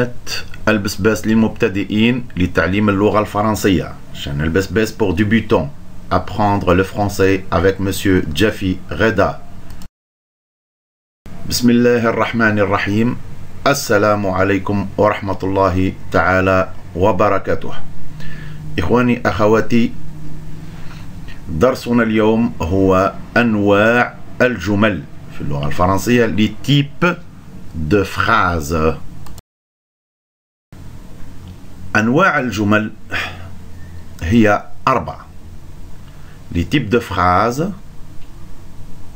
قناة البسباس للمبتدئين لتعليم اللغة الفرنسية. chaîne البسباس pour débutants. Apprendre le français avec Monsieur Jafi Reda. بسم الله الرحمن الرحيم. السلام عليكم ورحمة الله تعالى وبركاته. إخواني أخواتي، درسنا اليوم هو أنواع الجمل في اللغة الفرنسية. les types de phrases. أنواع الجمل هي 4. Les types de phrases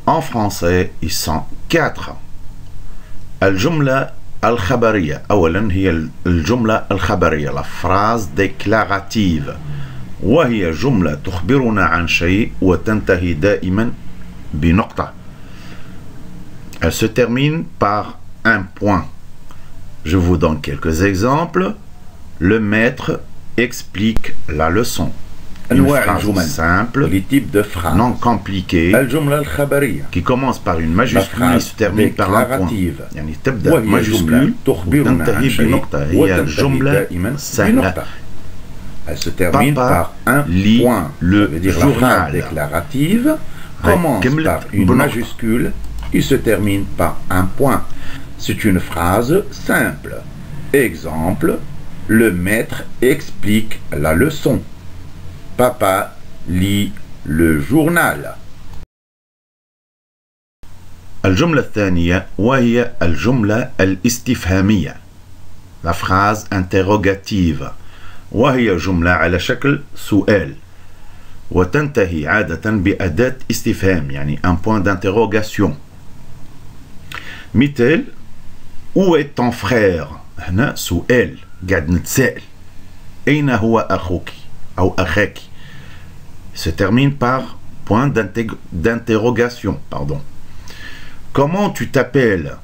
en français ils sont 4. الجملة الخبرية أولا هي الجملة الخبرية la phrase déclarative، وهي جملة تخبرنا عن شيء وتنتهي دائما بنقطة. Elle se termine par un point. Je vous donne quelques exemples. Le maître explique la leçon. Une phrase simple, les types de phrases non compliquée, qui commence par une majuscule et se termine par un point. يعني تبدأ majuscule وتنتهي بنقطة. هي الجملة سهلة. Elle se termine par un point. Le journal déclarative commence par une majuscule et se termine par un point. C'est une phrase simple. Exemple, le maître explique la leçon. Papa lit le journal. الجملة الثانية وهي الجملة الاستفهامية. La phrase interrogative، وهي جملة على شكل سؤال وتنتهي عادة بأداة استفهام يعني un point d'interrogation. مثال: où est ton frère؟ هنا سؤال قاعد نتسائل. أين هو أخوك أو أخاك؟ se termine par point d'interrogation. Pardon. Comment tu t'appelles?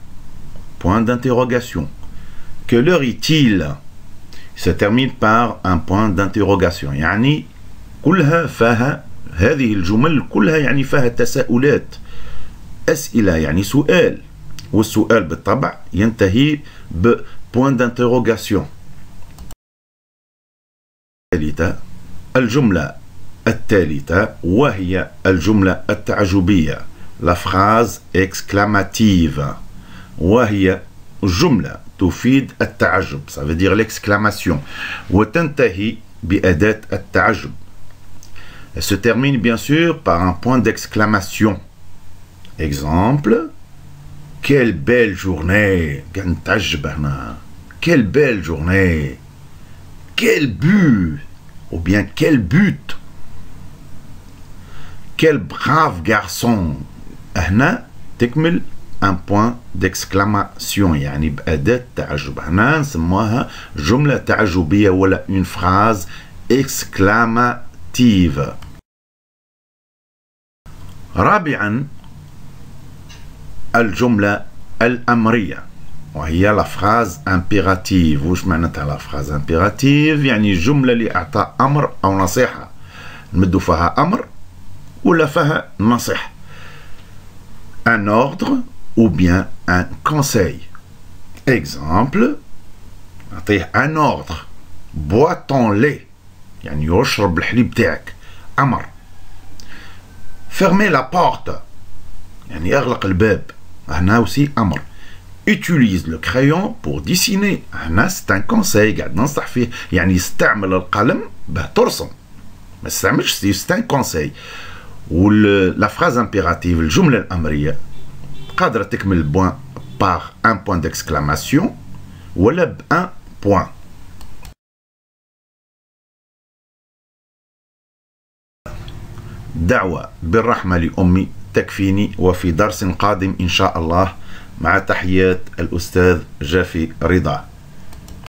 Point d'interrogation. Quelle heure est-il? Se termine par un point d'interrogation. يعني كلها فيها هذه الجمل كلها يعني فيها تساؤلات. أسئلة يعني سؤال، والسؤال بالطبع ينتهي ب point d'interrogation. الجملة الثالثة وهي الجملة التعجبية la phrase exclamative، وهي جملة تفيد التعجب ça veut dire l'exclamation وتنتهي بأداة التعجب. Elle se termine bien sûr par un point d'exclamation. Exemple: quelle belle journée. Quelle belle journée. Quel but ou bien quel but. Quel brave garçon. هنا تكمل un point d'exclamation يعني بأداة تعجب. هنا نسموها جملة تعجبية ولا une phrase exclamative. رابعا الجملة الأمرية وهي la phrase impérative. وش معناتها la phrase impérative؟ يعني الجملة اللي أعطى أمر أو نصيحة نمدوا فيها أمر ولا فيها نصيحة. Un ordre ou bien un conseil. Exemple: نعطيه un ordre bois ton lait يعني يشرب الحليب تاعك. أمر. Fermez la porte يعني أغلق الباب. هنا aussi أمر. Utilise le crayon pour dessiner. هنا c'est un conseil قاعد ننصح فيه يعني استعمل القلم باه ترسم ما تستعملش c'est un conseil. la phrase impérative الجملة الأمرية قادرة تكمل بوان par un point d'exclamation ولا ب un point. دعوة بالرحمة لأمي تكفيني، وفي درس قادم إن شاء الله مع تحيات الأستاذ جافي رضا.